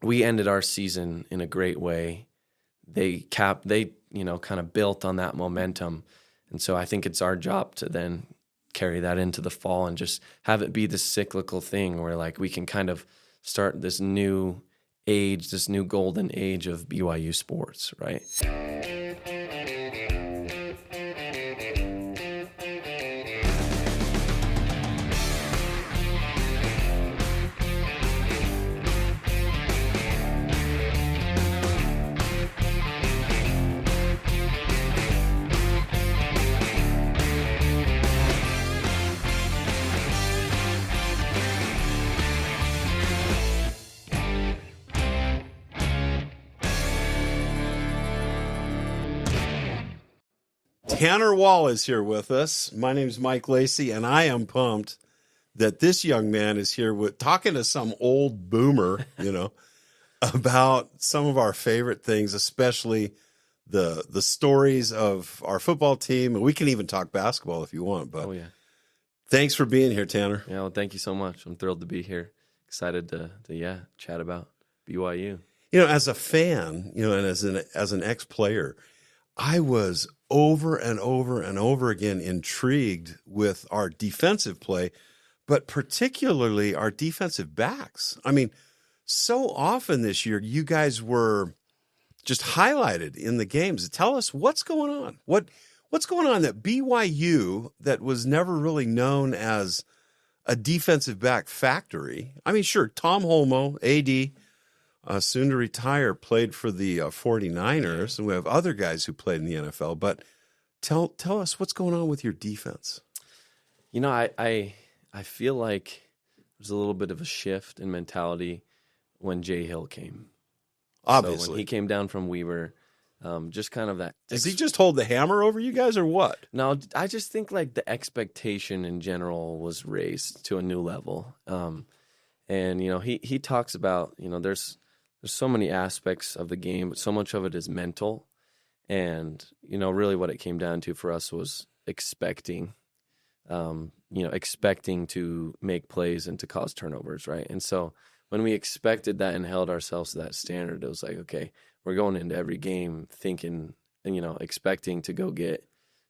we ended our season in a great way. They kind of built on that momentum. And so I think it's our job to then carry that into the fall and just have it be this cyclical thing where like we can kind of start this new age, this new golden age of BYU sports, right? Tanner Wall is here with us. My name is Mike Lacey, and I am pumped that this young man is here with talking to some old boomer, about some of our favorite things, especially the stories of our football team. And we can even talk basketball if you want. But thanks for being here, Tanner. Yeah, well, thank you so much. I'm thrilled to be here. Excited to chat about BYU. As a fan, and as an ex-player, I was over and over and over again intrigued with our defensive play, but particularly our defensive backs. I mean, so often this year, you guys were just highlighted in the games. Tell us what's going on. What's going on that BYU, that was never really known as a defensive back factory. I mean, sure, Tom Holmoe, AD, soon to retire, played for the 49ers, and we have other guys who played in the NFL. But tell us what's going on with your defense. I feel like there's a little bit of a shift in mentality when Jay Hill came. Obviously. So when he came down from Weaver, just kind of that. Does he just hold the hammer over you guys or what? No, I just think like the expectation in general was raised to a new level. And he talks about, there's so many aspects of the game, but so much of it is mental. And, really what it came down to for us was expecting to make plays and to cause turnovers, right? And so when we expected that and held ourselves to that standard, it was like, okay, we're going into every game thinking and, expecting to go get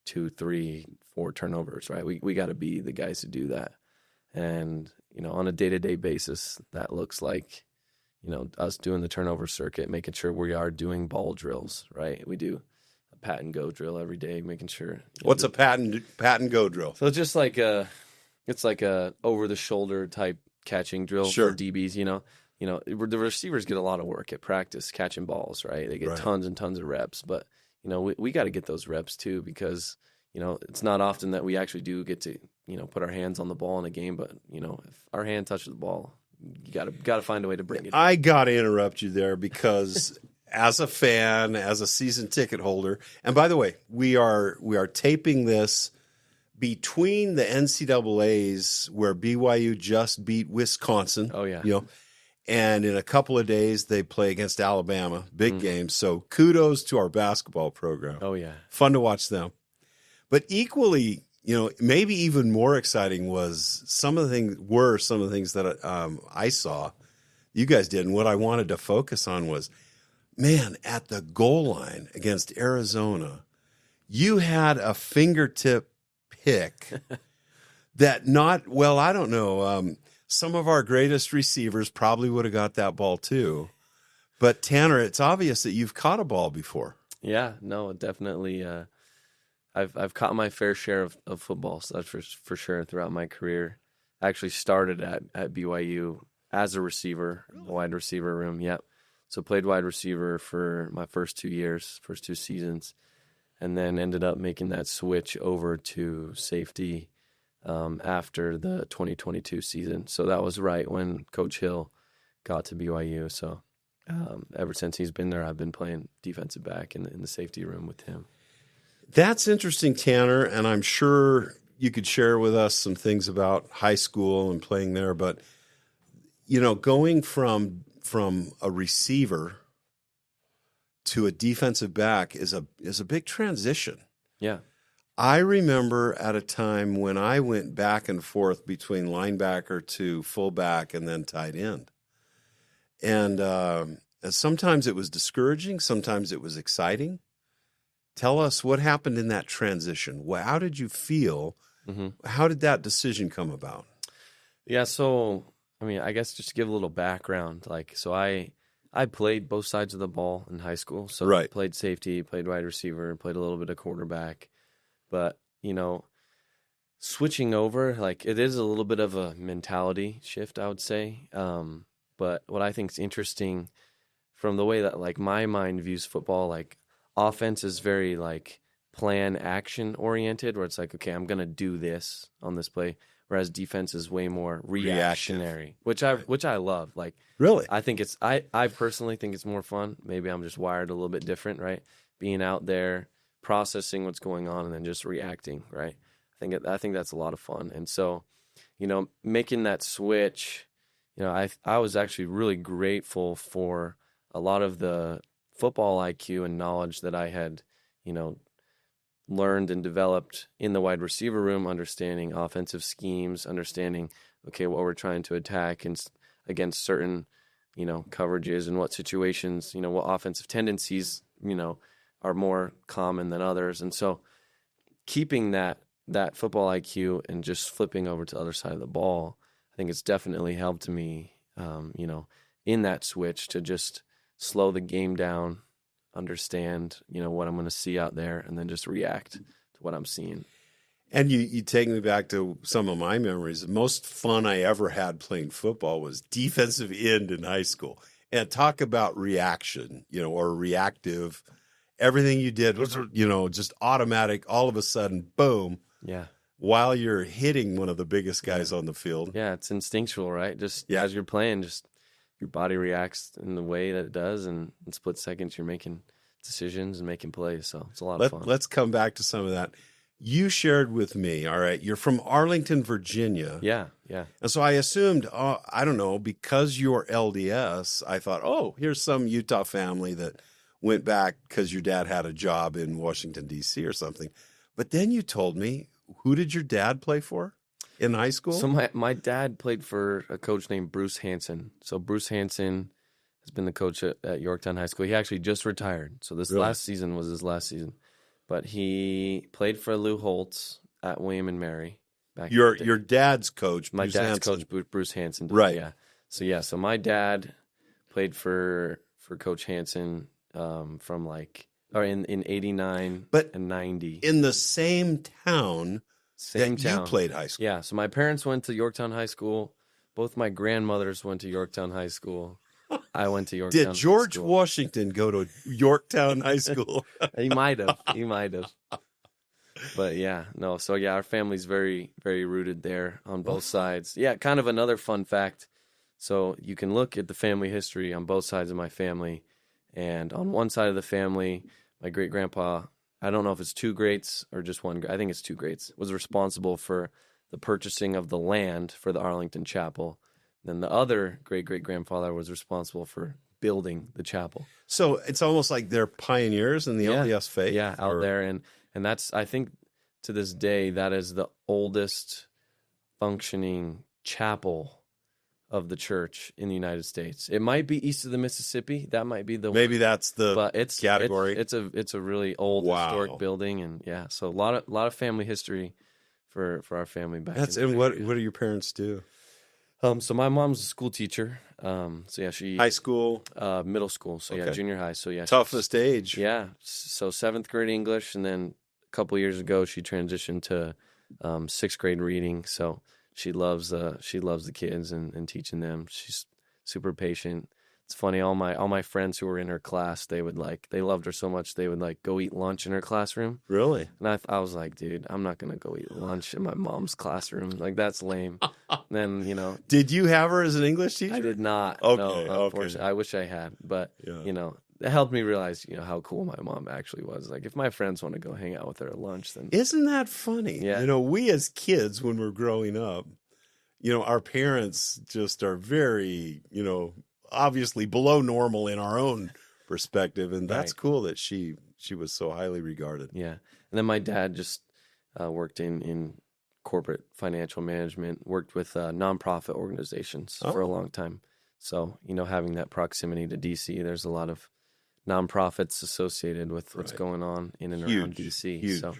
2, 3, 4 turnovers, right? We got to be the guys to do that. And, on a day-to-day basis, that looks like, us doing the turnover circuit, making sure we are doing ball drills, right? We do a pat and go drill every day, making sure. What's a pat and go drill? So it's just like it's like a over the shoulder type catching drill for DBs. The receivers get a lot of work at practice catching balls, right? They get tons and tons of reps, but we got to get those reps too, because it's not often that we actually do get to put our hands on the ball in a game, but if our hand touches the ball, you got to find a way to bring it. I got to interrupt you there because as a fan, as a season ticket holder, and by the way, we are taping this between the NCAAs where BYU just beat Wisconsin. Oh yeah. And in a couple of days they play against Alabama, big game. So kudos to our basketball program. Oh yeah. Fun to watch them. But equally, maybe even more exciting was some of the things that I saw you guys did. And what I wanted to focus on was, man, at the goal line against Arizona, you had a fingertip pick that I don't know. Some of our greatest receivers probably would have got that ball too. But Tanner, it's obvious that you've caught a ball before. Yeah, no, definitely. I've caught my fair share of football, so that's for sure throughout my career. I actually started at BYU as a receiver, the wide receiver room. Yep. So played wide receiver for my first 2 seasons, and then ended up making that switch over to safety after the 2022 season. So that was right when Coach Hill got to BYU. So ever since he's been there, I've been playing defensive back in the safety room with him. That's interesting, Tanner, and I'm sure you could share with us some things about high school and playing there. But, going from a receiver to a defensive back is a big transition. Yeah. I remember at a time when I went back and forth between linebacker to fullback and then tight end. And sometimes it was discouraging. Sometimes it was exciting. Tell us what happened in that transition. How did you feel? Mm-hmm. How did that decision come about? Yeah, so I mean, I guess just to give a little background, like, so I played both sides of the ball in high school. So Right. I played safety, played wide receiver, played a little bit of quarterback. But, you know, switching over, like, it is a little bit of a mentality shift, I would say. But what I think is interesting from the way that, like, my mind views football, like, offense is very, like, plan action oriented, where it's like, okay, I'm going to do this on this play. Whereas defense is way more reactionary, which I love. Like, Really? I think I personally think it's more fun. Maybe I'm just wired a little bit different, right? Being out there, processing what's going on, and then just reacting, right? I think that's a lot of fun. And so, you know, making that switch, you know, I was actually really grateful for a lot of the football IQ and knowledge that I had, you know, learned and developed in the wide receiver room, understanding offensive schemes, understanding, okay, what we're trying to attack and against certain, you know, coverages and what situations, you know, what offensive tendencies, you know, are more common than others. And so keeping that football IQ and just flipping over to the other side of the ball, I think it's definitely helped me, you know, in that switch to just slow the game down, understand, you know, what I'm going to see out there, and then just react to what I'm seeing. And you take me back to some of my memories. The most fun I ever had playing football was defensive end in high school. And talk about reaction, you know, or reactive. Everything you did was, you know, just automatic. All of a sudden, boom. Yeah. While you're hitting one of the biggest guys on the field. Yeah, it's instinctual, right? Just as you're playing, just your body reacts in the way that it does, and in split seconds you're making decisions and making plays. So it's a lot of fun. Let's come back to some of that. You shared with me, all right, you're from Arlington, Virginia. Yeah. And so I assumed, I don't know, because you're LDS, I thought, oh, here's some Utah family that went back because your dad had a job in Washington, D.C. or something. But then you told me, who did your dad play for in high school? So my dad played for a coach named Bruce Hansen. So Bruce Hansen has been the coach at Yorktown High School. He actually just retired. So this last season was his last season. But he played for Lou Holtz at William and Mary. Your dad's coach, my Bruce dad's Hansen. coach, Bruce Hansen. Right. Yeah. So my dad played for Coach Hansen in 89 and 90. In the same town you played high school. Yeah, so my parents went to Yorktown High School. Both my grandmothers went to Yorktown High School. I went to Yorktown Did George High School. Washington go to Yorktown High School? He might have. But yeah, no. So yeah, our family's very, very rooted there on both sides. Yeah, kind of another fun fact. So you can look at the family history on both sides of my family. And on one side of the family, my great-grandpa, I don't know if it's two greats or just one. I think it's two greats. Was responsible for the purchasing of the land for the Arlington Chapel. Then the other great-great-grandfather was responsible for building the chapel. So it's almost like they're pioneers in the LDS faith. Yeah, out there. And that's, I think, to this day, that is the oldest functioning chapel of the church in the United States. It might be east of the Mississippi. That might be the maybe that's the category. It's a really old historic building, and yeah, so a lot of family history for our family back. And what do your parents do? So my mom's a school teacher. So yeah, she high school, middle school. So yeah, junior high. So yeah, toughest age. Yeah. So 7th grade English, and then a couple years ago she transitioned to 6th grade reading. So she loves the kids and teaching them. She's super patient. It's funny, all my friends who were in her class, they loved her so much they would go eat lunch in her classroom. Really? And I was like, dude, I'm not gonna go eat lunch in my mom's classroom. Like, that's lame. And then, did you have her as an English teacher? I did not. Okay, no, unfortunately. I wish I had, but it helped me realize, how cool my mom actually was. Like, if my friends want to go hang out with her at lunch, then isn't that funny? Yeah. We as kids, when we're growing up, our parents just are very, obviously below normal in our own perspective, and that's cool that she was so highly regarded. Yeah. And then my dad just worked in corporate financial management, worked with nonprofit organizations for a long time. So, having that proximity to DC, there's a lot of nonprofits associated with what's going on in and around DC. Huge. So,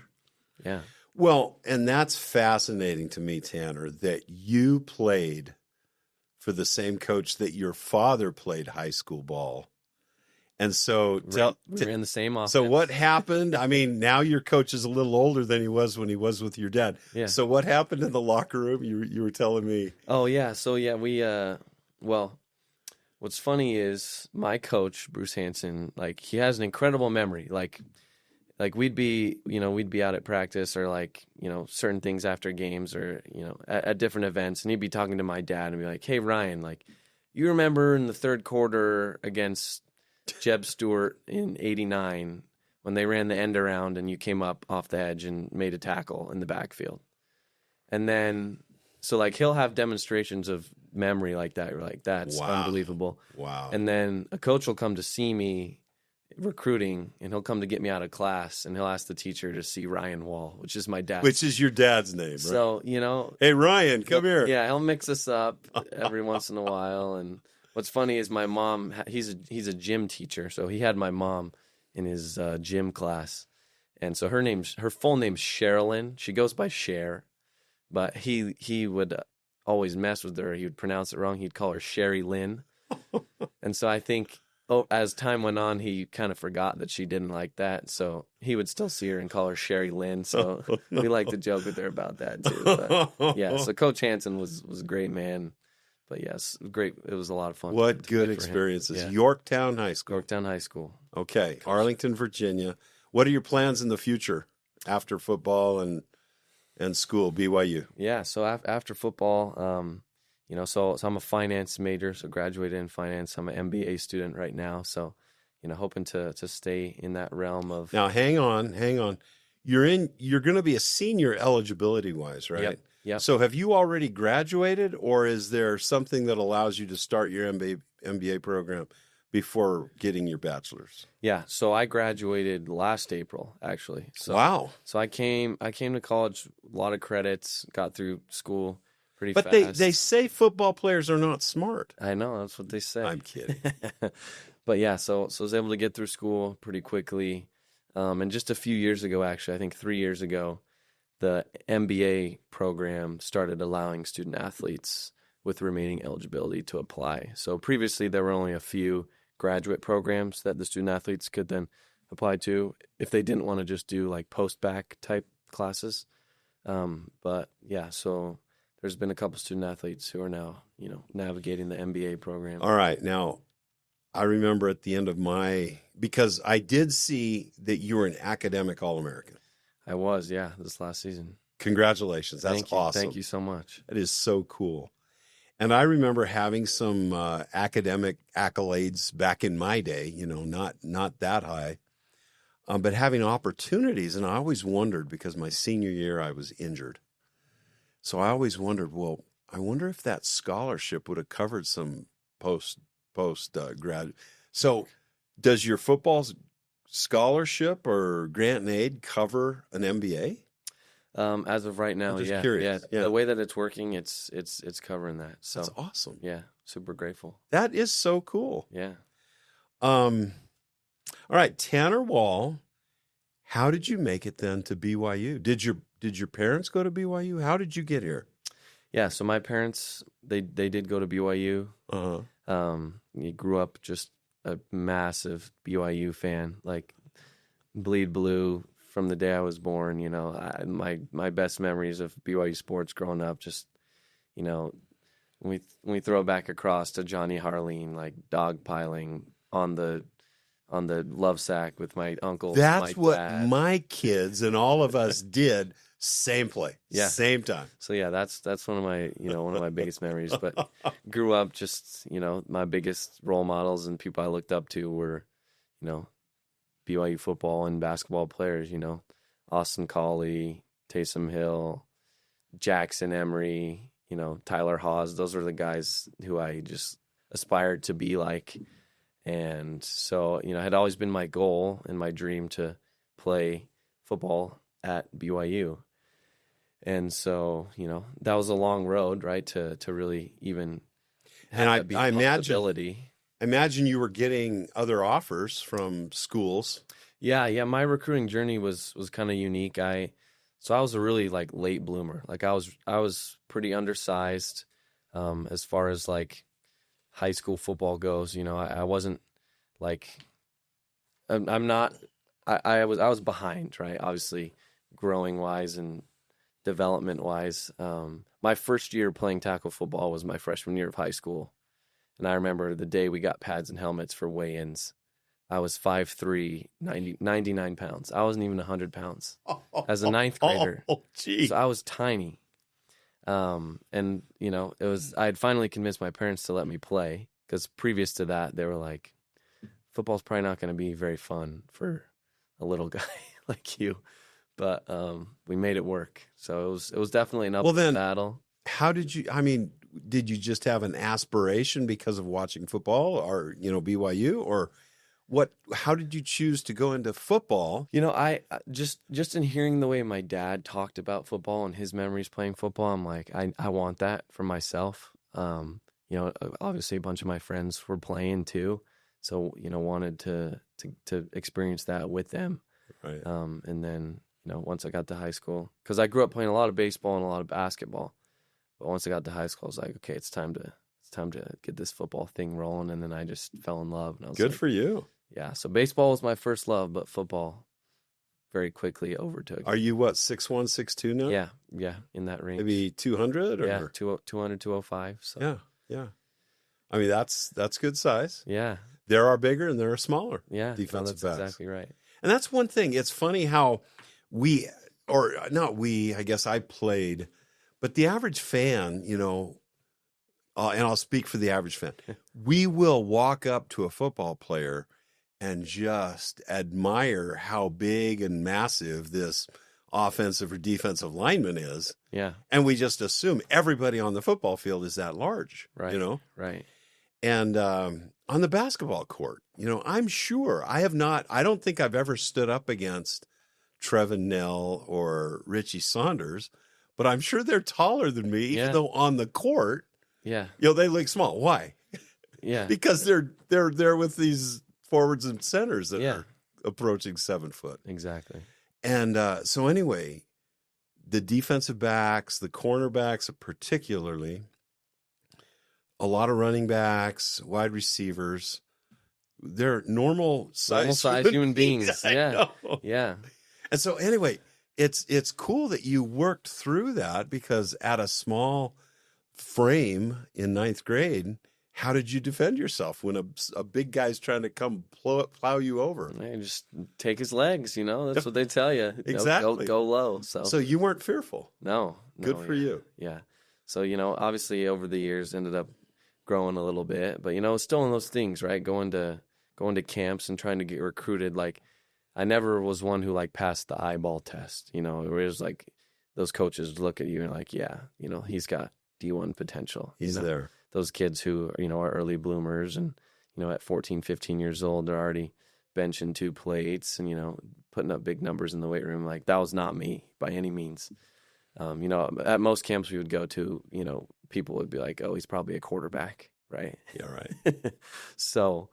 yeah. Well, and that's fascinating to me, Tanner, that you played for the same coach that your father played high school ball. And so we're in the same office. So what happened? I mean, now your coach is a little older than he was when he was with your dad. Yeah. So what happened in the locker room? You were telling me. Oh, yeah. So, yeah, we well, what's funny is my coach, Bruce Hansen, like, he has an incredible memory. Like we'd be out at practice or certain things after games or, at different events. And he'd be talking to my dad and be like, hey, Ryan, like, you remember in the third quarter against Jeb Stewart in '89 when they ran the end around and you came up off the edge and made a tackle in the backfield. And then, so like he'll have demonstrations of memory like that. You're like, that's unbelievable. Wow. And then a coach will come to see me recruiting and he'll come to get me out of class and he'll ask the teacher to see Ryan Wall, which is my dad. Which is your dad's name, right? So, hey, Ryan, come here. Yeah, he'll mix us up every once in a while. And what's funny is my mom, he's a gym teacher. So he had my mom in his gym class. And so her full name's Sherilyn. She goes by Cher. But he would always mess with her. He would pronounce it wrong. He'd call her Sherry Lynn. And so I think as time went on, he kind of forgot that she didn't like that. So he would still see her and call her Sherry Lynn. So we like to joke with her about that too. But yeah, so Coach Hansen was a great man. But yes, great. It was a lot of fun. What good experiences. Yeah. Yorktown High School. Yorktown High School. Okay. Arlington, Virginia. What are your plans in the future after football and school, BYU? Yeah, so after football, so I'm a finance major, so graduated in finance. I'm an MBA student right now, so hoping to stay in that realm of. Now, hang on. You're going to be a senior eligibility wise, right? Yep. So have you already graduated, or is there something that allows you to start your MBA program before getting your bachelor's? Yeah, so I graduated last April, actually. So, wow. So I came to college, a lot of credits, got through school pretty fast. But they say football players are not smart. I know, that's what they say. I'm kidding. But yeah, so I was able to get through school pretty quickly. And just a few years ago, actually, I think 3 years ago, the MBA program started allowing student athletes with remaining eligibility to apply. So previously there were only a few graduate programs that the student athletes could then apply to if they didn't want to just do like post-bac type classes. But yeah, so there's been a couple student athletes who are now, navigating the MBA program. All right. Now, I remember at the end of because I did see that you were an academic All-American. I was, yeah, this last season. Congratulations. That's awesome. Thank you so much. That is so cool. And I remember having some academic accolades back in my day, not that high, but having opportunities. And I always wondered, because my senior year I was injured. So I always wondered, well, I wonder if that scholarship would have covered some post grad. So does your football scholarship or grant and aid cover an MBA? As of right now, I'm just yeah, curious. Yeah. The way that it's working, it's covering that. So that's awesome. Yeah, super grateful. That is so cool. Yeah. All right, Tanner Wall, how did you make it then to BYU? Did your parents go to BYU? How did you get here? Yeah, so my parents they did go to BYU. He grew up just a massive BYU fan, like bleed blue from the day I was born. My best memories of BYU sports growing up, just when we throw back across to Johnny Harleen, like dogpiling on the love sack with my uncle. That's what dad. My kids and all of us did. Same play, same time. So yeah, that's one of my biggest memories. But grew up just my biggest role models and people I looked up to were BYU football and basketball players. Austin Collie, Taysom Hill, Jackson Emery, Tyler Haws. Those were the guys who I just aspired to be like. And so it had always been my goal and my dream to play football at BYU. And so, that was a long road, right, to really even And had to be I imagine possibility. you were getting other offers from schools. Yeah. My recruiting journey was kind of unique. So I was a really like late bloomer. Like I was pretty undersized, as far as like high school football goes. You know, I wasn't like, I'm not. I was behind, right? Obviously, growing wise and development wise. My first year playing tackle football was my freshman year of high school, and I remember the day we got pads and helmets for weigh-ins. I was 5'3", 99 pounds. I wasn't even 100 pounds as a ninth grader. Oh, geez. So I was tiny. And you know, I had finally convinced my parents to let me play, because previous to that, they were like, football's probably not going to be very fun for a little guy like you. But we made it work. So it was definitely an uphill battle. How did you, did you just have an aspiration because of watching football or, BYU, or how did you choose to go into football? You know, I just in hearing the way my dad talked about football and his memories playing football, I'm like, I want that for myself. Obviously a bunch of my friends were playing too. So, wanted to experience that with them. Right. And then, once I got to high school, because I grew up playing a lot of baseball and a lot of basketball. But once I got to high school, I was like, okay, it's time to get this football thing rolling. And then I just fell in love. And I was good like, for you. Yeah. So baseball was my first love, but football very quickly overtook. Are you 6'1", 6'2" now? Yeah, in that range. Maybe 200 or 200, 205. So yeah. I mean, that's good size. Yeah. There are bigger and there are smaller. Yeah, defensive that's backs. Exactly right. And that's one thing. It's funny how I guess I played, but the average fan, and I'll speak for the average fan, we will walk up to a football player and just admire how big and massive this offensive or defensive lineman is. Yeah. And we just assume everybody on the football field is that large, Right. Right. And on the basketball court, I'm sure I don't think I've ever stood up against Trevin Nell or Richie Saunders, but I'm sure they're taller than me, even though on the court, they look small. Why? Yeah. Because they're there with these forwards and centers that are approaching 7 foot. Exactly. And so anyway, the defensive backs, the cornerbacks particularly, a lot of running backs, wide receivers, they're normal size human beings. Yeah. Yeah. And so anyway, it's cool that you worked through that, because at a small frame in ninth grade, how did you defend yourself when a big guy's trying to come plow you over? Hey, just take his legs, that's what they tell you. Exactly. Go low. So you weren't fearful. No. Good for you. Yeah. So, obviously over the years ended up growing a little bit, but still in those things, right? Going to camps and trying to get recruited. Like, I never was one who like passed the eyeball test, it was like those coaches look at you and like, yeah, he's got D1 potential. He's there. Those kids who, are early bloomers and, at 14, 15 years old, they're already benching 2 plates and, putting up big numbers in the weight room. Like, that was not me by any means. At most camps we would go to, people would be like, oh, he's probably a quarterback, right? Yeah, right. So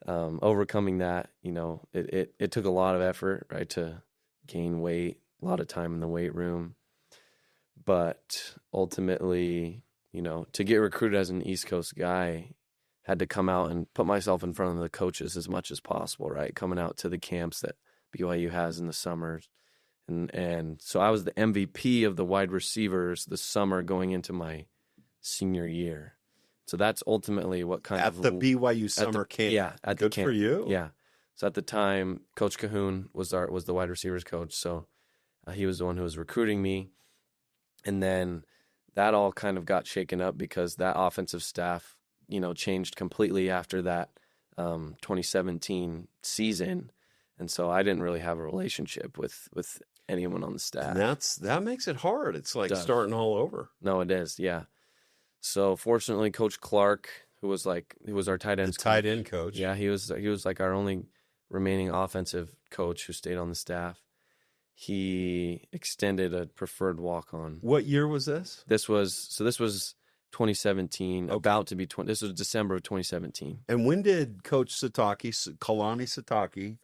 overcoming that, it took a lot of effort, right, to gain weight, a lot of time in the weight room. But ultimately, to get recruited as an East Coast guy, had to come out and put myself in front of the coaches as much as possible, right? Coming out to the camps that BYU has in the summers. And so I was the MVP of the wide receivers the summer going into my senior year. So that's ultimately what kind of... At the BYU summer camp. Yeah, at the camp. Good for you. Yeah. So at the time, Coach Cahoon was the wide receivers coach. So he was the one who was recruiting me. And then that all kind of got shaken up because that offensive staff, changed completely after that 2017 season. And so I didn't really have a relationship with anyone on the staff. And that makes it hard. It's like starting all over. No, it is. Yeah. So fortunately, Coach Clark, who was our tight end coach. Yeah, he was like our only remaining offensive coach who stayed on the staff. He extended a preferred walk-on. What year was this? This was 2017, about to be 20. This was December of 2017. And when did Coach Kalani Sataki,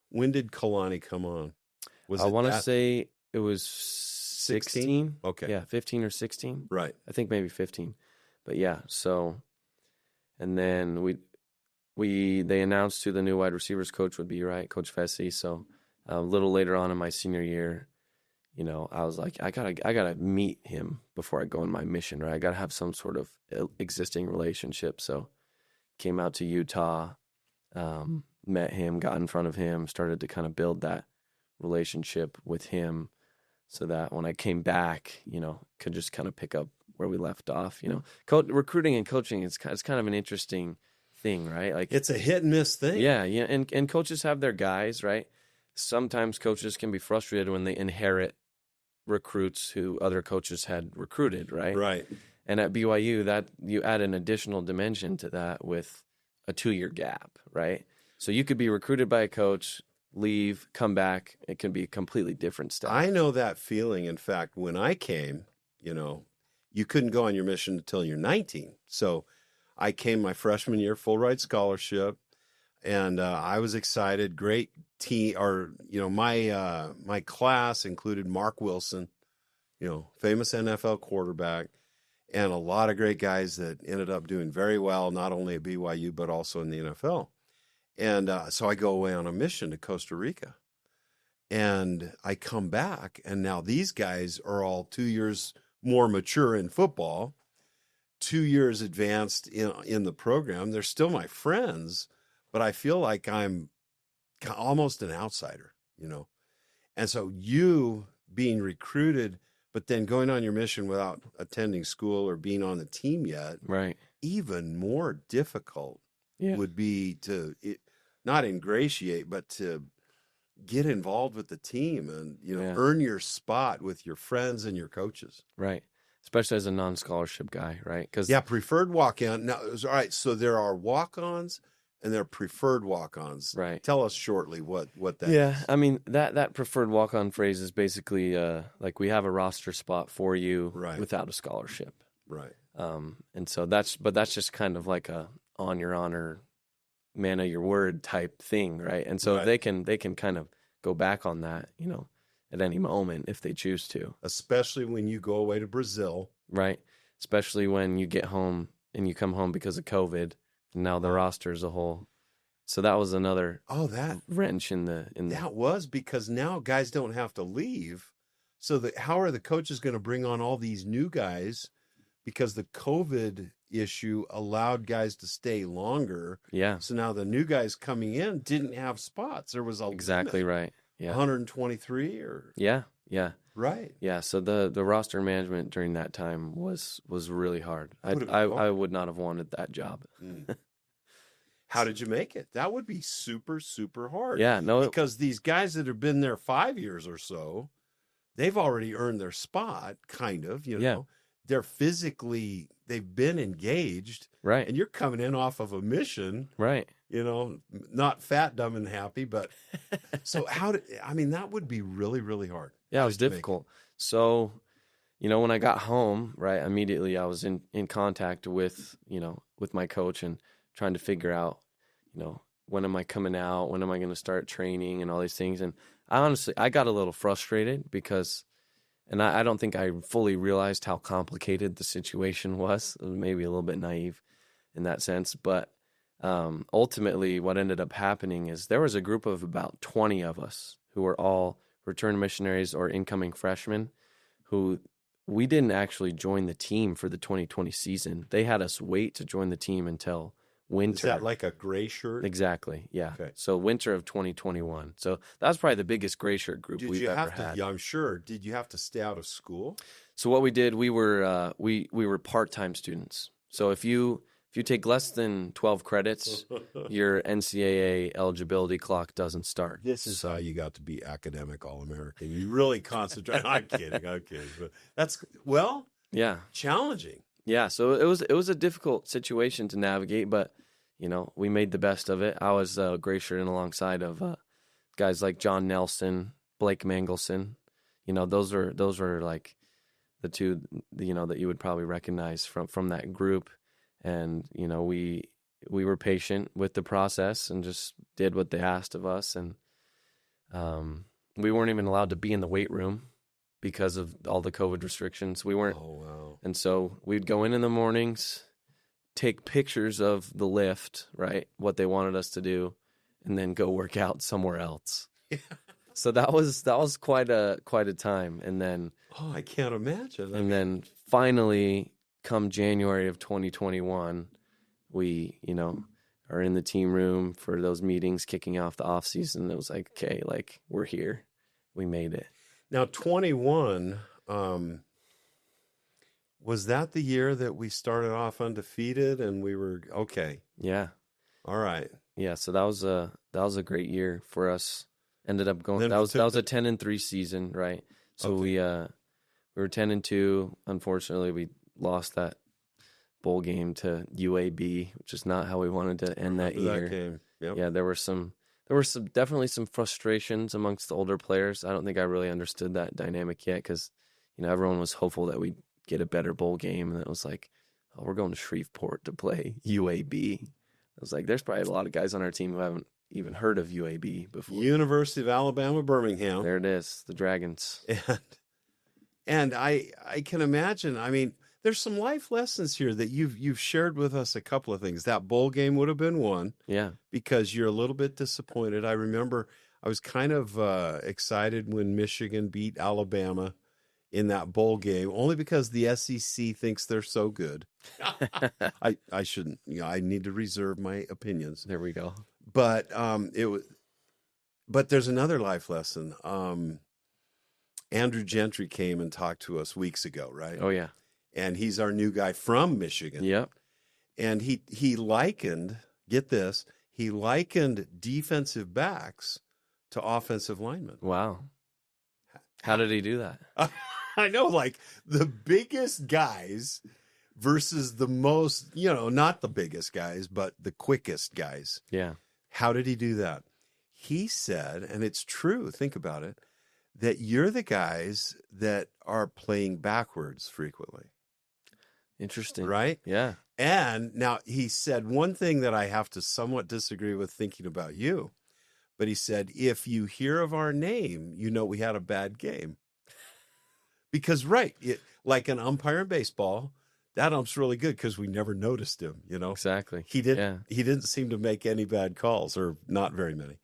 when did Kalani come on? I want to say it was 16. Okay. Yeah, 15 or 16. Right. I think maybe 15. But yeah, so, and then they announced who the new wide receivers coach would be, right? Coach Fessy. So a little later on in my senior year, you know, I was like, I gotta meet him before I go on my mission, right? I gotta have some sort of existing relationship. So came out to Utah, met him, got in front of him, started to kind of build that relationship with him so that when I came back, you know, could just kind of pick up where we left off, you know. Recruiting and coaching, it's kind of an interesting thing, right? Like it's a hit and miss thing. Yeah, and coaches have their guys, right? Sometimes coaches can be frustrated when they inherit recruits who other coaches had recruited, right? Right. And at BYU, that you add an additional dimension to that with a 2-year gap, right? So you could be recruited by a coach, leave, come back. It can be a completely different stuff. I know that feeling. In fact, when I came, you know, you couldn't go on your mission until you're 19. So I came my freshman year, full ride scholarship, and I was excited. Great team, or you know, my class included Mark Wilson, you know, famous NFL quarterback, and a lot of great guys that ended up doing very well, not only at BYU but also in the NFL. And so I go away on a mission to Costa Rica, and I come back, and now these guys are all 2 years more mature in football, 2 years advanced in the program. They're still my friends, but I feel like I'm almost an outsider, you know. And so you being recruited, but then going on your mission without attending school or being on the team yet, right? Even more difficult would be to not ingratiate, but to get involved with the team and, you know, earn your spot with your friends and your coaches. Right. Especially as a non-scholarship guy, right? Preferred walk-on. Now, all right, so there are walk-ons and there are preferred walk-ons. Right. Tell us shortly what that is. Yeah, I mean, that preferred walk-on phrase is basically like we have a roster spot for you without a scholarship. Right. And so that's just kind of like a on your honor, man of your word type thing, right? And so they can kind of go back on that, you know, at any moment if they choose to. Especially when you go away to Brazil. Right. Especially when you get home and you come home because of COVID, and now the roster is a whole. So that was another wrench in the. That was because now guys don't have to leave. So how are the coaches going to bring on all these new guys? Because the COVID issue allowed guys to stay longer. Yeah. So now the new guys coming in didn't have spots. There was a exactly limit. Right. Yeah. 123 or yeah. Right. Yeah. So the roster management during that time was really hard. I would not have wanted that job. How did you make it? That would be super, super hard. Yeah. No. Because these guys that have been there 5 years or so, they've already earned their spot, kind of, you know. Yeah. They've been engaged. Right. And you're coming in off of a mission. Right. You know, not fat, dumb, and happy, but so that would be really, really hard. Yeah, it was difficult. So, you know, when I got home, right, immediately I was in contact with my coach and trying to figure out, you know, when am I coming out? When am I going to start training and all these things? And I got a little frustrated because, and I don't think I fully realized how complicated the situation was. It was maybe a little bit naive in that sense. But ultimately what ended up happening is there was a group of about 20 of us who were all return missionaries or incoming freshmen who we didn't actually join the team for the 2020 season. They had us wait to join the team until winter. Is that like a gray shirt? Exactly, yeah. Okay. So winter of 2021. So that was probably the biggest gray shirt group we've ever had. Yeah, I'm sure. Did you have to stay out of school? So what we did, we were part-time students. So if you take less than 12 credits, your NCAA eligibility clock doesn't start. This is how you got to be academic All-American. You really concentrate. I'm kidding. But that's challenging. Yeah, so it was a difficult situation to navigate, but you know, we made the best of it. I was gray shirting alongside of guys like John Nelson, Blake Mangelson. You know, those were like the two, that you would probably recognize from that group. And, we were patient with the process and just did what they asked of us. And we weren't even allowed to be in the weight room because of all the COVID restrictions. We weren't. Oh, wow. And so we'd go in the mornings, take pictures of the lift, right, what they wanted us to do, and then go work out somewhere else. Yeah. So that was quite a time. And then I can't imagine. And then finally, come January of 2021, we, are in the team room for those meetings, kicking off the off season. It was like, okay, like we're here. We made it. Now, 21, was that the year that we started off undefeated and we were okay? Yeah. All right. Yeah. So that was a great year for us. Ended up going. Then That was a 10-3 season, right? So Okay. we were 10-2. Unfortunately, we lost that bowl game to UAB, which is not how we wanted to end that year. That game. Yep. Yeah, there were definitely some frustrations amongst the older players. I don't think I really understood that dynamic yet because, everyone was hopeful that we'd get a better bowl game. And it was like, oh, we're going to Shreveport to play UAB. I was like, there's probably a lot of guys on our team who haven't even heard of UAB before. University of Alabama, Birmingham. There it is, the Dragons. And I can imagine, I mean, there's some life lessons here that you've shared with us a couple of things. That bowl game would have been one. Yeah. Because you're a little bit disappointed. I remember I was kind of excited when Michigan beat Alabama in that bowl game, only because the SEC thinks they're so good. I shouldn't, I need to reserve my opinions. There we go. But but there's another life lesson. Andrew Gentry came and talked to us weeks ago, right? Oh yeah. And he's our new guy from Michigan. Yep. And he likened, get this, he likened defensive backs to offensive linemen. Wow. How did he do that? I know, like the biggest guys versus the most, not the biggest guys, but the quickest guys. Yeah. How did he do that? He said, and it's true, think about it, that you're the guys that are playing backwards frequently. Interesting. Right? Yeah. And now he said one thing that I have to somewhat disagree with thinking about you, but he said, if you hear of our name, we had a bad game. Because, right, like an umpire in baseball, that ump's really good because we never noticed him, Exactly. He didn't seem to make any bad calls, or not very many.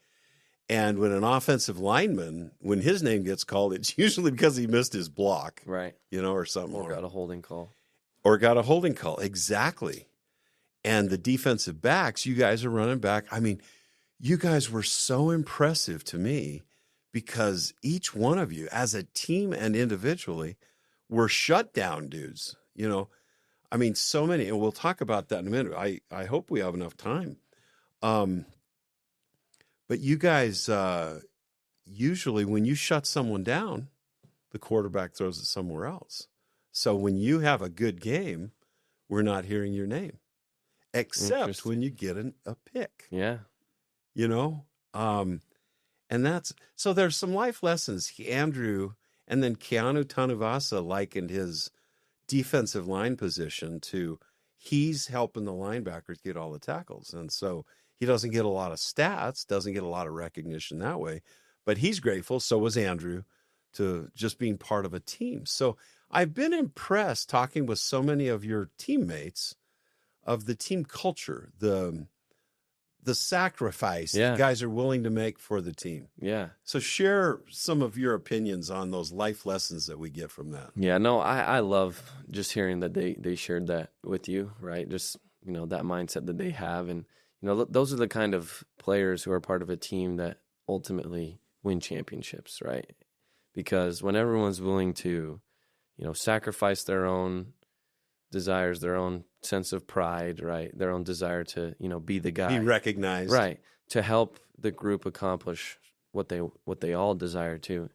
And when an offensive lineman, when his name gets called, it's usually because he missed his block. Right. Or something. Or got a holding call. Exactly. And the defensive backs, you guys are running back. I mean, you guys were so impressive to me because each one of you, as a team and individually, were shutdown dudes. I mean, so many, and we'll talk about that in a minute. I hope we have enough time. But you guys, usually when you shut someone down, the quarterback throws it somewhere else. So when you have a good game, we're not hearing your name, except when you get a pick. Yeah. And so there's some life lessons. Andrew, and then Keanu Tanuvasa likened his defensive line position to he's helping the linebackers get all the tackles. And so he doesn't get a lot of stats, doesn't get a lot of recognition that way, but he's grateful. So was Andrew, to just being part of a team. So I've been impressed talking with so many of your teammates of the team culture, the sacrifice that guys are willing to make for the team. Yeah. So share some of your opinions on those life lessons that we get from that. Yeah, no, I love just hearing that they shared that with you, right? Just, that mindset that they have. And, those are the kind of players who are part of a team that ultimately win championships, right? Because when everyone's willing to, sacrifice their own desires, their own sense of pride, right? Their own desire to, be the guy. Be recognized. Right. To help the group accomplish what they all desire to,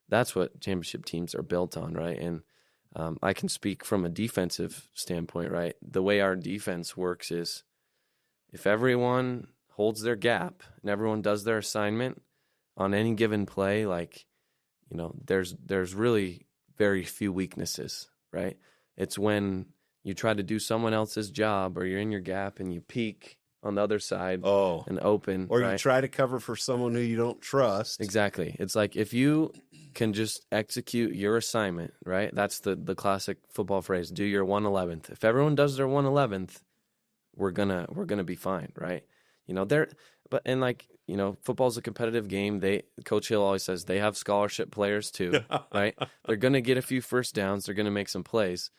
that's what championship teams are built on, right? And I can speak from a defensive standpoint, right? The way our defense works is if everyone holds their gap and everyone does their assignment on any given play, like, there's really very few weaknesses, right? It's when you try to do someone else's job or you're in your gap and you peek on the other side and open. Or right? you try to cover for someone who you don't trust. Exactly. It's like if you can just execute your assignment, right? That's the classic football phrase, do your 1/11th. If everyone does their 1/11th, we're gonna be fine, right? Football's a competitive game. Coach Hill always says they have scholarship players too, right? They're gonna get a few first downs, they're gonna make some plays.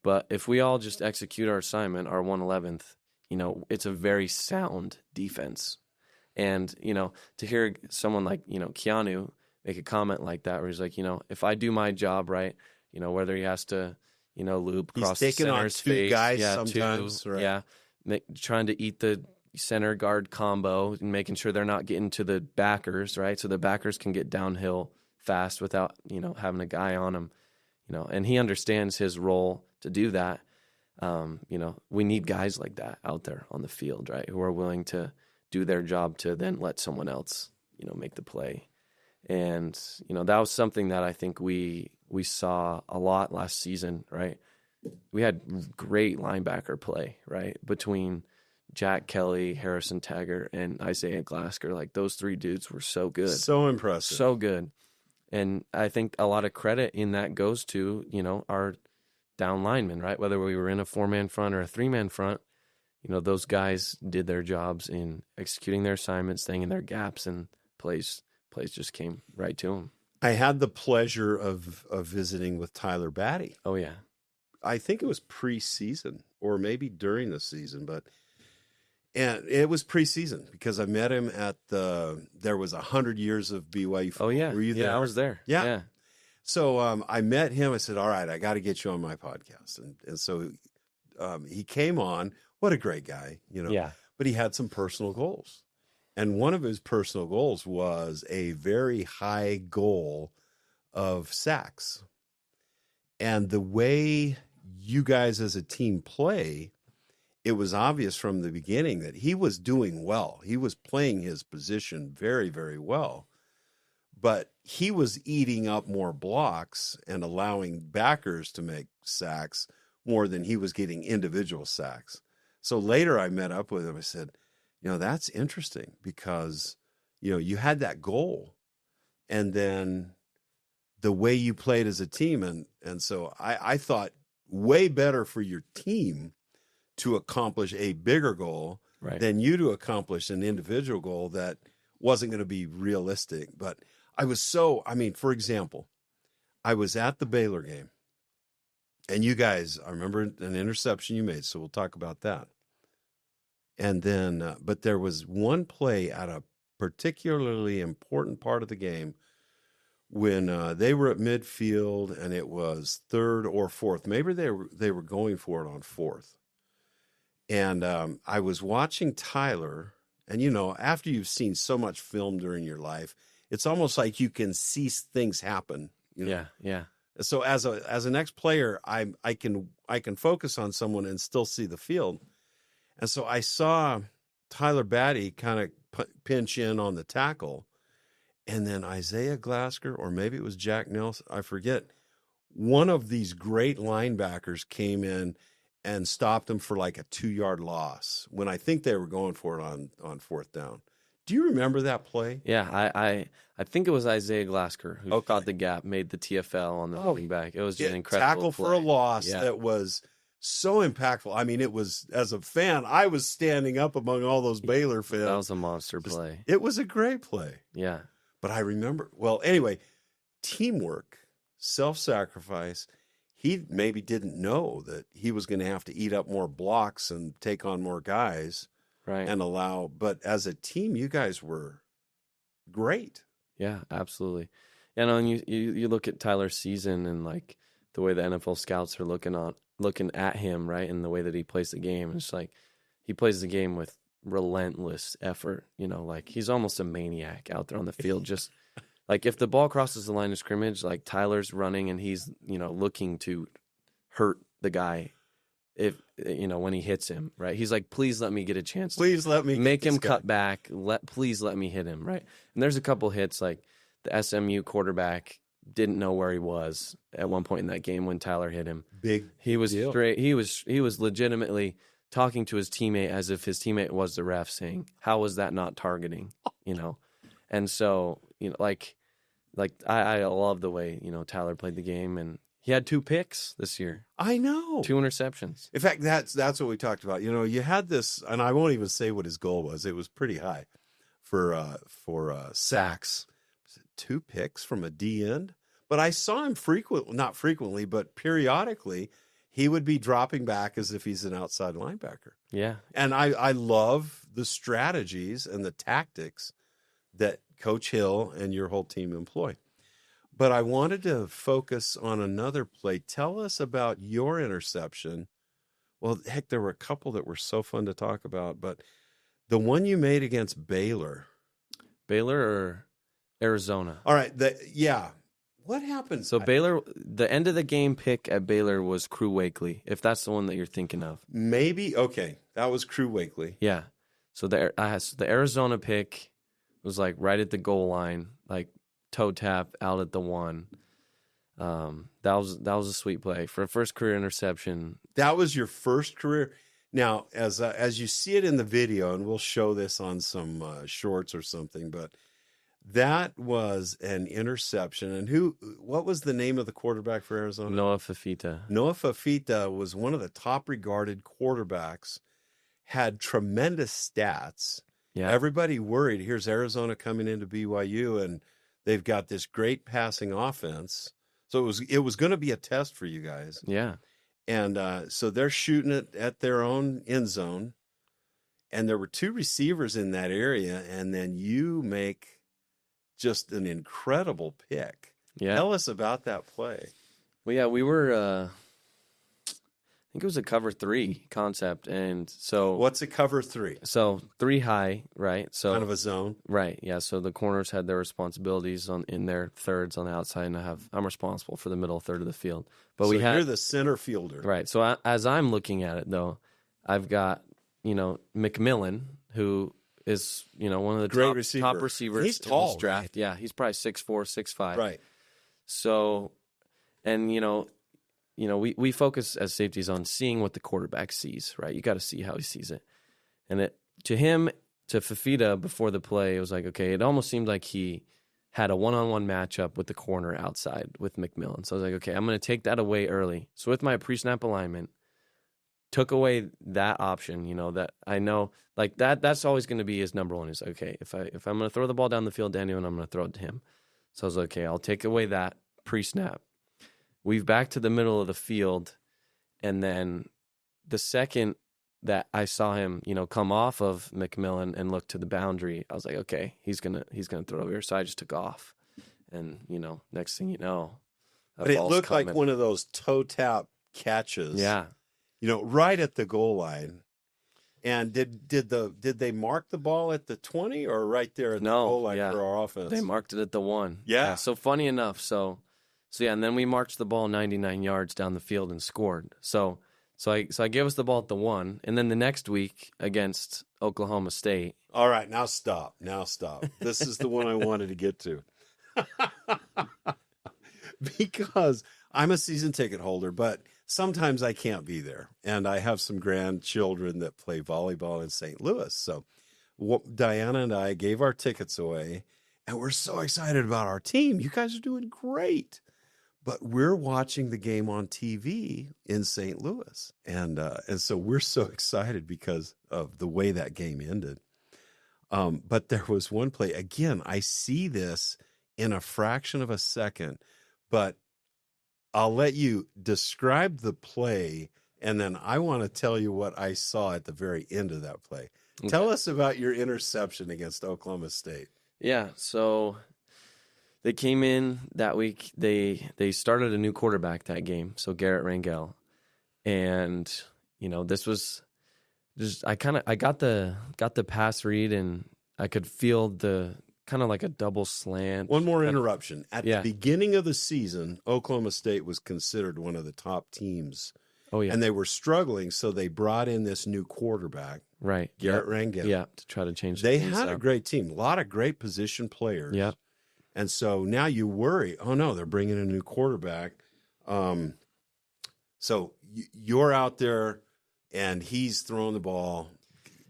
But if we all just execute our assignment, our 1/11th, it's a very sound defense. And, to hear someone like, Keanu make a comment like that where he's like, if I do my job right, whether he has to, loop across the center's face. He's taking on two guys sometimes. Right? Yeah, trying to eat the center guard combo and making sure they're not getting to the backers, right? So the backers can get downhill fast without, having a guy on them, and he understands his role to do that. We need guys like that out there on the field, right? Who are willing to do their job to then let someone else, make the play. And, that was something that I think we saw a lot last season, right? We had great linebacker play, right? Between Jack Kelly, Harrison Taggart, and Isaiah Glasker. Like, those three dudes were so good. So impressive. So good. And I think a lot of credit in that goes to, our down linemen, right? Whether we were in a 4-man front or a 3-man front, those guys did their jobs in executing their assignments, staying in their gaps, and plays just came right to them. I had the pleasure of visiting with Tyler Batty. Oh, yeah. I think it was preseason or maybe during the season, and it was preseason because I met him there was 100 years of BYU football. Oh, yeah. Were you there? Yeah, I was there. Yeah. So I met him. I said, all right, I got to get you on my podcast. And so he came on. What a great guy, Yeah. But he had some personal goals. And one of his personal goals was a very high goal of sacks. And the way you guys as a team play, it was obvious from the beginning that he was doing well. He was playing his position very, very well. But he was eating up more blocks and allowing backers to make sacks more than he was getting individual sacks. So later I met up with him. I said, that's interesting because, you had that goal and then the way you played as a team. And so I thought way better for your team to accomplish a bigger goal than you to accomplish an individual goal that wasn't going to be realistic. But for example, I was at the Baylor game and you guys, I remember an interception you made. So we'll talk about that. And then, but there was one play at a particularly important part of the game when they were at midfield and it was 3rd or 4th. Maybe they were going for it on 4th. And I was watching Tyler, and after you've seen so much film during your life, it's almost like you can see things happen. Yeah. So as an ex-player, I can focus on someone and still see the field. And so I saw Tyler Batty kind of pinch in on the tackle, and then Isaiah Glasker, or maybe it was Jack Nelson, I forget, one of these great linebackers came in and stopped him for like a 2-yard loss when I think they were going for it on 4th down. Do you remember that play? Yeah, I think it was Isaiah Glasker who caught the gap, made the TFL on the running back. It was just an incredible tackle play. For a loss that was so impactful. I mean, it was, as a fan, I was standing up among all those Baylor fans. That was a monster play. It was a great play. Yeah. But I remember, anyway, teamwork, self-sacrifice. He maybe didn't know that he was going to have to eat up more blocks and take on more guys. Right. But as a team, you guys were great. Yeah, absolutely. And you look at Tyler's season and like the way the NFL scouts are looking at him, right, and the way that he plays the game. It's like he plays the game with relentless effort. Like he's almost a maniac out there on the field. Just like if the ball crosses the line of scrimmage, like Tyler's running and he's looking to hurt the guy. If when he hits him, right? He's like, please let me get a chance. Please let me make him cut back. Please let me hit him, right? And there's a couple hits like the SMU quarterback didn't know where he was at one point in that game when Tyler hit him. He was deal. Straight. He was legitimately talking to his teammate as if his teammate was the ref, saying, "How was that not targeting?" You know, and so like I love the way Tyler played the game, and he had 2 picks this year. I know, 2 interceptions. In fact, that's what we talked about. You had this, and I won't even say what his goal was. It was pretty high for sacks. 2 picks from a D end, but I saw him not frequently, but periodically. He would be dropping back as if he's an outside linebacker. Yeah. And I love the strategies and the tactics that Coach Hill and your whole team employ. But I wanted to focus on another play. Tell us about your interception. Well, heck, there were a couple that were so fun to talk about, but the one you made against Baylor. Baylor or Arizona? All right. What happened? So Baylor, the end of the game pick at Baylor was Crew Wakely, if that's the one that you're thinking of. Maybe. Okay. That was Crew Wakely. Yeah. So the Arizona pick was like right at the goal line, like toe tap out at the 1. That was a sweet play for a first career interception. That was your first career. Now, as you see it in the video, and we'll show this on some shorts or something, but that was an interception. And what was the name of the quarterback for Arizona? Noah Fafita. Noah Fafita was one of the top regarded quarterbacks, had tremendous stats. Yeah. Everybody worried, here's Arizona coming into BYU, and they've got this great passing offense. So it was going to be a test for you guys. Yeah. And so they're shooting it at their own end zone. And there were 2 receivers in that area, and then you make just an incredible pick. Yeah. Tell us about that play. Well, yeah, we were, I think it was a cover 3 concept. And so. What's a cover 3? So 3 high, right? So kind of a zone. Right. Yeah. So the corners had their responsibilities in their thirds on the outside, and I'm responsible for the middle third of the field. But so you're the center fielder. Right. So as I'm looking at it, though, I've got, McMillan, who is, one of the great top receivers. He's tall, in this draft. right? Yeah, he's probably 6'4", 6'5". Right. So, and we focus as safeties on seeing what the quarterback sees, right? You got to see how he sees it. And to Fafita before the play, it was like, okay, it almost seemed like he had a one-on-one matchup with the corner outside with McMillan. So I was like, okay, I'm going to take that away early. So with my pre-snap alignment, took away that option, that I know, like that's always going to be his number one is, okay, if I'm going to throw the ball down the field to anyone, I'm going to throw it to him. So I was like, okay, I'll take away that pre-snap. Weave back to the middle of the field, and then the second that I saw him, come off of McMillan and look to the boundary, I was like, okay, he's gonna throw it over here. So I just took off, and next thing you know, but it looked like one of those toe tap catches. Yeah, right at the goal line. And did they mark the ball at the 20 or right there at the goal line for our offense? They marked it at the 1. Yeah. So funny enough, so yeah, and then we marched the ball 99 yards down the field and scored. So I gave us the ball at the 1, and then the next week against Oklahoma State. All right, now stop. This is the one I wanted to get to. Because I'm a season ticket holder, but sometimes I can't be there. And I have some grandchildren that play volleyball in St. Louis. So Diana and I gave our tickets away, and we're so excited about our team. You guys are doing great. But we're watching the game on TV in St. Louis. And so we're so excited because of the way that game ended. But there was one play. Again, I see this in a fraction of a second, but I'll let you describe the play, and then I want to tell you what I saw at the very end of that play. Okay. Tell us about your interception against Oklahoma State. Yeah, so they came in that week. They started a new quarterback that game, so Garrett Rangel. And, this was just I got the pass read, and I could feel the kind of like a double slant. One more interruption. At the beginning of the season, Oklahoma State was considered one of the top teams. Oh, yeah. And they were struggling, so they brought in this new quarterback. Right. Garrett Rangel. Yeah, to try to change They had a great team. A lot of great position players. Yeah. And so now you worry, oh no, they're bringing a new quarterback. So you're out there and he's throwing the ball.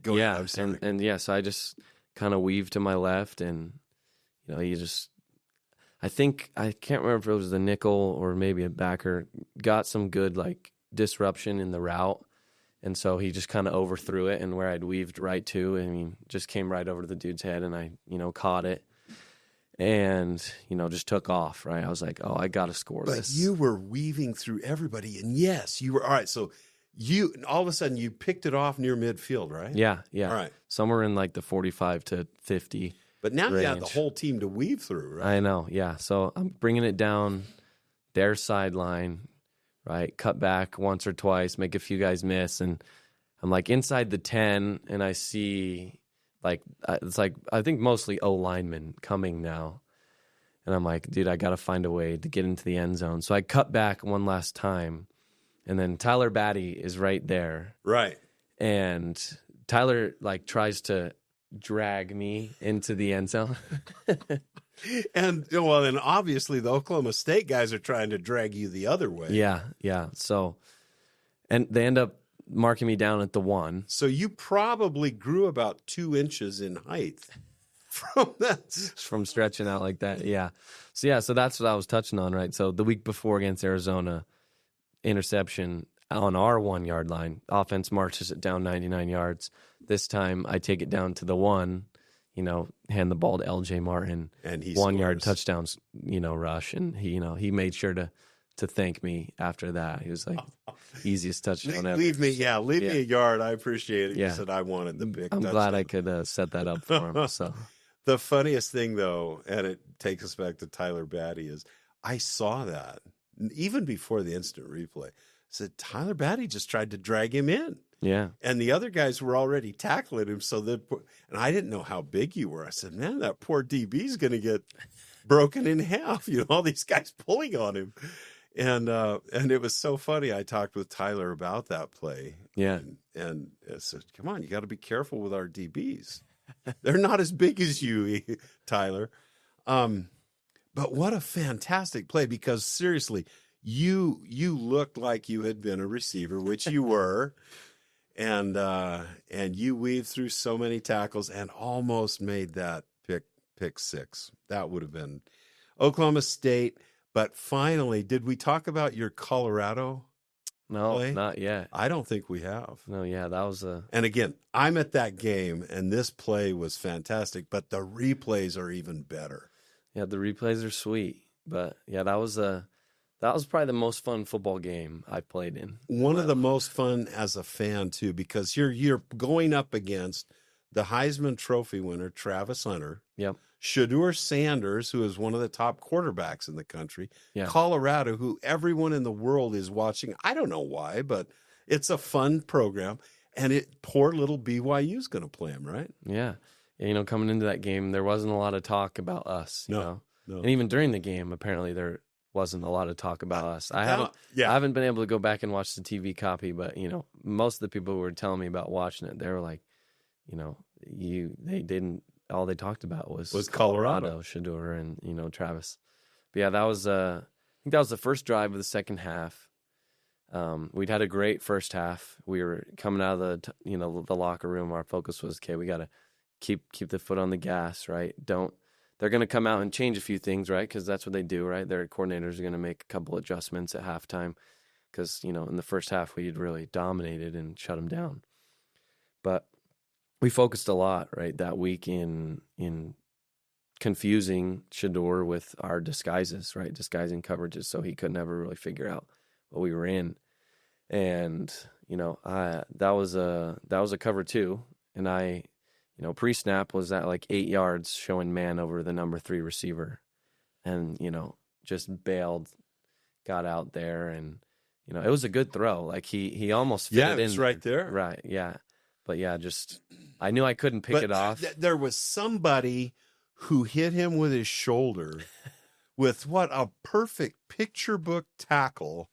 So I just kind of weaved to my left, and I can't remember if it was the nickel or maybe a backer, got some good like disruption in the route. And so he just kind of overthrew it, and where I'd weaved right to, and he just came right over to the dude's head, and I, caught it and, just took off, right? I was like, oh, I got to score this. But you were weaving through everybody, and yes, you were. All right, so all of a sudden you picked it off near midfield, right? Yeah. All right. Somewhere in like the 45 to 50 But now range. you had the whole team to weave through, right? I know, yeah. So I'm bringing it down their sideline, right? Cut back once or twice, make a few guys miss, and I'm like inside the 10, and I see like it's like I think mostly O linemen coming now, and I'm like, dude, I got to find a way to get into the end zone. So I cut back one last time, and then Tyler Batty is right there, right? And Tyler like tries to drag me into the end zone. And and obviously the Oklahoma State guys are trying to drag you the other way. Yeah. So, and they end up marking me down at the 1. So you probably grew about 2 inches in height from that. From stretching out like that. Yeah. So that's what I was touching on, right? So the week before against Arizona, interception on our 1 yard line, offense marches it down 99 yards. This time I take it down to the 1, hand the ball to LJ Martin, and he 1 yard touchdowns, rush. And he made sure to thank me after that. He was like, easiest touchdown ever. Leave me a yard. I appreciate it. Yeah. He said I wanted the big I'm touchdown. glad I could set that up for him. So the funniest thing though, and it takes us back to Tyler Batty, is I saw that even before the instant replay. I said Tyler Batty just tried to drag him in. Yeah. And the other guys were already tackling him. And I didn't know how big you were. I said, man, that poor DB's going to get broken in half. All these guys pulling on him. And it was so funny. I talked with Tyler about that play. Yeah. And I said, come on, you got to be careful with our DBs. They're not as big as you, Tyler. But what a fantastic play, because seriously, you looked like you had been a receiver, which you were. And you weaved through so many tackles and almost made that pick 6. That would have been Oklahoma State. But finally, did we talk about your Colorado play? Not yet. I don't think we have. No, yeah, that was And again, I'm at that game, and this play was fantastic, but the replays are even better. Yeah, the replays are sweet. But, yeah, that was probably the most fun football game I played in. One of the most fun as a fan, too, because you're going up against the Heisman Trophy winner, Travis Hunter. Yep. Shedeur Sanders, who is one of the top quarterbacks in the country. Yeah. Colorado, who everyone in the world is watching. I don't know why, but it's a fun program. And poor little BYU is going to play him, right? Yeah. Coming into that game, there wasn't a lot of talk about us. No. And even during the game, apparently there wasn't a lot of talk about us. I haven't been able to go back and watch the TV copy, but most of the people who were telling me about watching it, they were like, they didn't. All they talked about was Colorado, Shedeur, and Travis. But yeah, that was I think that was the first drive of the second half. We'd had a great first half. We were coming out of the locker room. Our focus was, okay, we got to keep the foot on the gas, right? They're going to come out and change a few things, right? Because that's what they do, right? Their coordinators are going to make a couple adjustments at halftime because, in the first half, we had really dominated and shut them down. But we focused a lot, right, that week in confusing Shedeur with our disguises, right, disguising coverages, so he could never really figure out what we were in. And that was a cover 2, and I pre-snap was at like 8 yards, showing man over the number 3 receiver, and just bailed, got out there, and it was a good throw. Like he almost fit it in. Yeah, it's right there. Right, yeah. But yeah, I knew I couldn't pick it off. There was somebody who hit him with his shoulder with what a perfect picture book tackle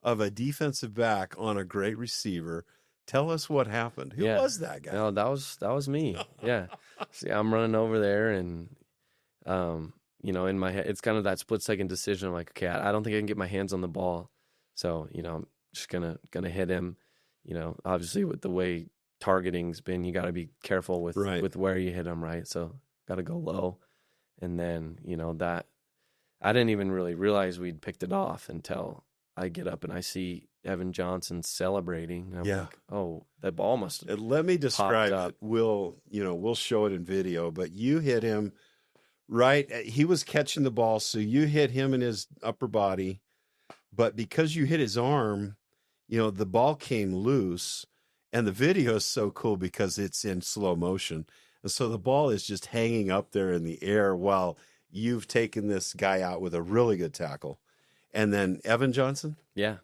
of a defensive back on a great receiver. Tell us what happened. Who was that guy? No, that was me. Yeah. See, I'm running over there, and in my head, it's kind of that split-second decision. I'm like, okay, I don't think I can get my hands on the ball. So, I'm just gonna hit him. Obviously with the way targeting's been, you got to be careful with where you hit him, right? So got to go low. And then, that I didn't even really realize we'd picked it off until I get up and I see Evan Johnson celebrating. I'm like, oh, that ball must have Let me describe up. it. We'll show it in video, but you hit him right. He was catching the ball, so you hit him in his upper body. But because you hit his arm, the ball came loose. And the video is so cool because it's in slow motion. And so the ball is just hanging up there in the air while you've taken this guy out with a really good tackle. And then Evan Johnson? Yeah.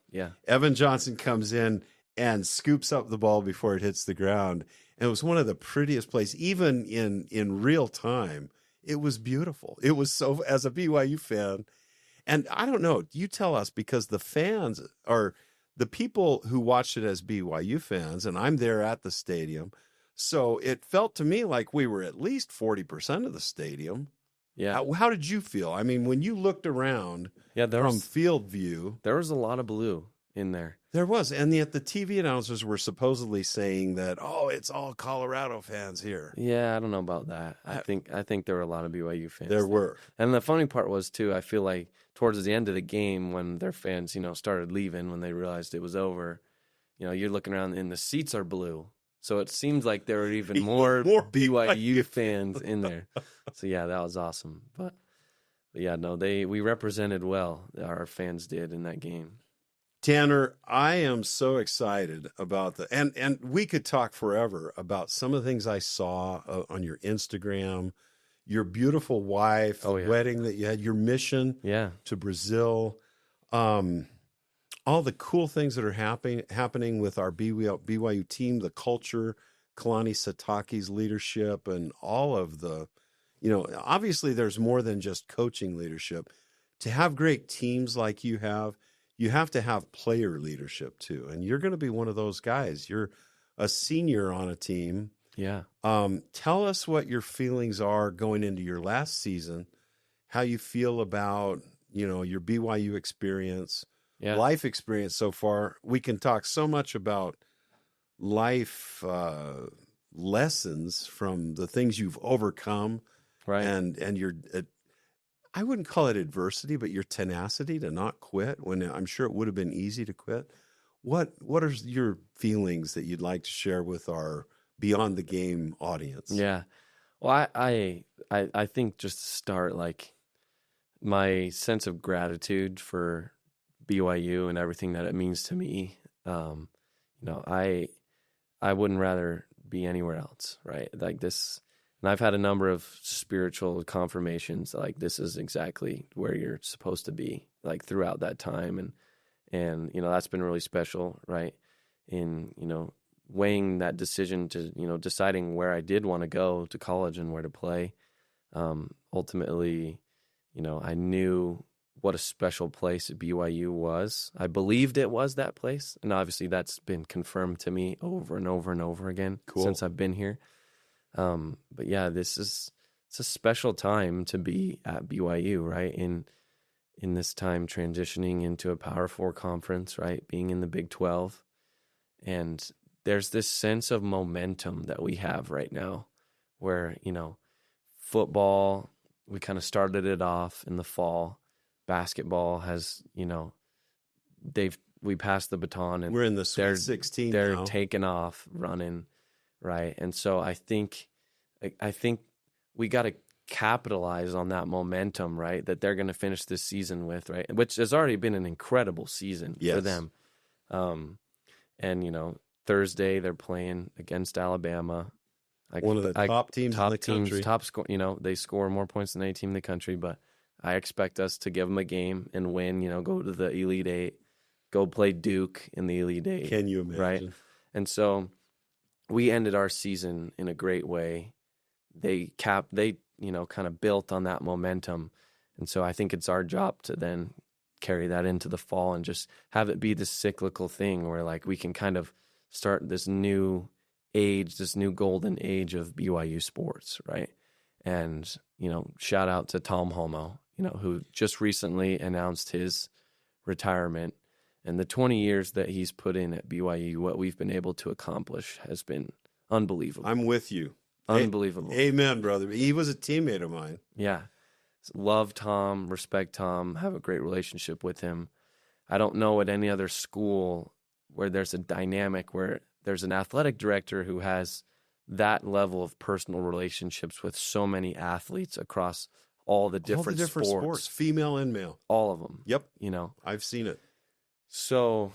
Evan Johnson comes in and scoops up the ball before it hits the ground. And it was one of the prettiest plays, even in real time. It was beautiful. It was so, as a BYU fan, and I don't know, you tell us, because the fans are the people who watched it as BYU fans, and I'm there at the stadium. So it felt to me like we were at least 40% of the stadium. Yeah. How did you feel? I mean, when you looked around from field view. There was a lot of blue in there. There was. And yet the TV announcers were supposedly saying that, it's all Colorado fans here. Yeah, I don't know about that. I think there were a lot of BYU fans. There were. And the funny part was, too, I feel like towards the end of the game when their fans, started leaving, when they realized it was over, you're looking around and the seats are blue. So it seems like there were even more BYU fans in there. So, yeah, that was awesome. But yeah, no, we represented well. Our fans did in that game. Tanner, I am so excited about and we could talk forever about some of the things I saw on your Instagram, your beautiful wife, the wedding that you had, your mission to Brazil, all the cool things that are happening with our BYU team, the culture, Kalani Sitake's leadership, and all of the, obviously there's more than just coaching leadership. To have great teams like you have to have player leadership too. And you're going to be one of those guys. You're a senior on a team. Yeah. Tell us what your feelings are going into your last season, how you feel about, your BYU experience, life experience so far. We can talk so much about life lessons from the things you've overcome. Right. And your I wouldn't call it adversity, but your tenacity to not quit when I'm sure it would have been easy to quit. What are your feelings that you'd like to share with our Beyond the Game audience? Yeah. Well, I think just to start, like, my sense of gratitude for BYU and everything that it means to me. I wouldn't rather be anywhere else, right? Like this. And I've had a number of spiritual confirmations, like this is exactly where you're supposed to be, like throughout that time. And that's been really special, right? In, weighing that decision to, deciding where I did want to go to college and where to play. Ultimately, I knew what a special place BYU was. I believed it was that place. And obviously that's been confirmed to me over and over and over again since I've been here. But yeah, it's a special time to be at BYU, right? In this time transitioning into a Power 4 conference, right? Being in the Big 12. And there's this sense of momentum that we have right now where, football, we kind of started it off in the fall. Basketball has, we passed the baton and we're in the Sweet 16 They're now. taking off, running. Right. And so I think we got to capitalize on that momentum, right? That they're going to finish this season with, right? Which has already been an incredible season for them. And, Thursday they're playing against Alabama. One of the top teams in the country. Top score, they score more points than any team in the country, but I expect us to give them a game and win, go to the Elite Eight, go play Duke in the Elite Eight. Can you imagine? Right. And so we ended our season in a great way. They kind of built on that momentum. And so I think it's our job to then carry that into the fall and just have it be this cyclical thing where like we can kind of start this new age, this new golden age of BYU sports, right? And, shout out to Tom Holmoe, who just recently announced his retirement. And the 20 years that he's put in at BYU, what we've been able to accomplish has been unbelievable. I'm with you. Unbelievable. Amen, brother. He was a teammate of mine. Yeah. Love Tom, respect Tom, have a great relationship with him. I don't know at any other school where there's a dynamic where there's an athletic director who has that level of personal relationships with so many athletes across all the different sports, female and male. all of them. Yep. I've seen it. So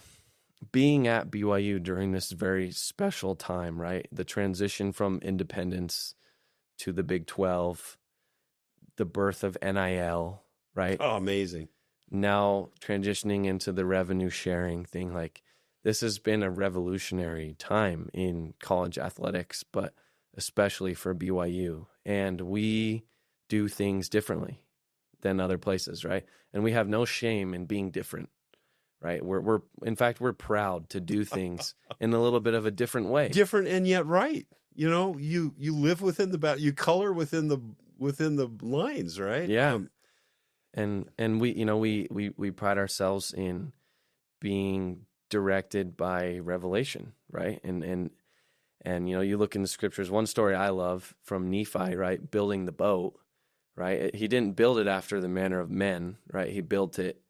being at BYU during this very special time, right? The transition from independence to the Big 12, the birth of NIL, right? Oh, amazing. Now transitioning into the revenue sharing thing, like this has been a revolutionary time in college athletics, but especially for BYU. And we do things differently than other places, right? And we have no shame in being different, right? In fact, we're proud to do things in a little bit of a different way. Different and yet right. You live within you color within the lines, right? Yeah. And we pride ourselves in being directed by revelation, right? And you look in the scriptures, one story I love from Nephi, right? Building the boat, right? He didn't build it after the manner of men, right? He built it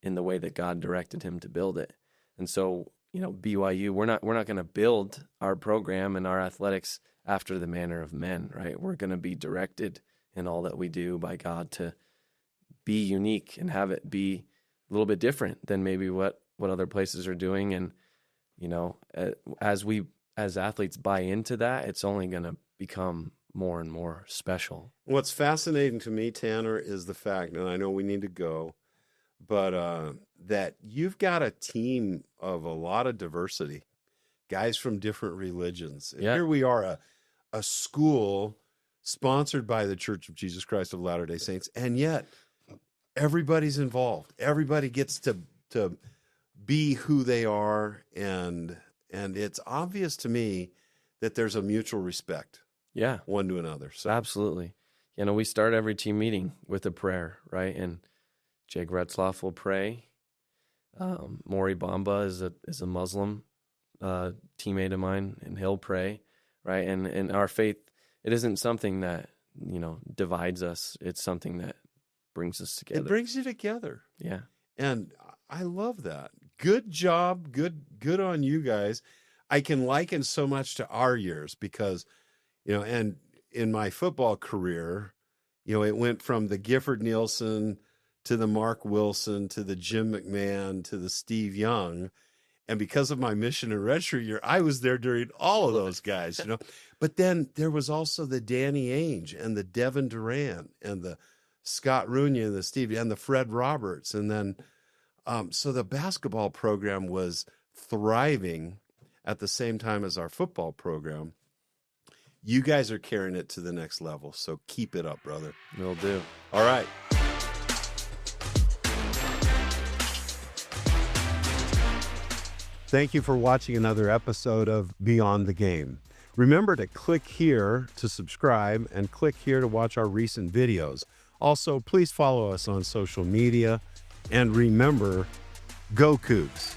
in the way that God directed him to build it. And so, BYU, we're not going to build our program and our athletics after the manner of men, right? We're going to be directed in all that we do by God to be unique and have it be a little bit different than maybe what other places are doing. And, as athletes buy into that, it's only going to become more and more special. What's fascinating to me, Tanner, is the fact, and I know we need to go, but that you've got a team of a lot of diversity, guys from different religions. And here we are, a school sponsored by the Church of Jesus Christ of Latter-day Saints, and yet everybody's involved. Everybody gets to be who they are, and it's obvious to me that there's a mutual respect, one to another. So absolutely, we start every team meeting with a prayer, right? And Jake Retzloff will pray. Maury Bamba is a Muslim teammate of mine, and he'll pray, right? And our faith, it isn't something that divides us. It's something that brings us together. It brings you together. Yeah. And I love that. Good job. Good on you guys. I can liken so much to our years because, and in my football career, it went from the Gifford Nielsen to the Mark Wilson to the Jim McMahon to the Steve Young. And because of my mission and redshirt year, I was there during all of those guys, But then there was also the Danny Ainge and the Devin Durant and the Scott Runia and the Steve and the Fred Roberts. And then, so the basketball program was thriving at the same time as our football program. You guys are carrying it to the next level. So keep it up, brother. Will do. All right. Thank you for watching another episode of Beyond the Game. Remember to click here to subscribe and click here to watch our recent videos. Also, please follow us on social media. And remember, go Cougs.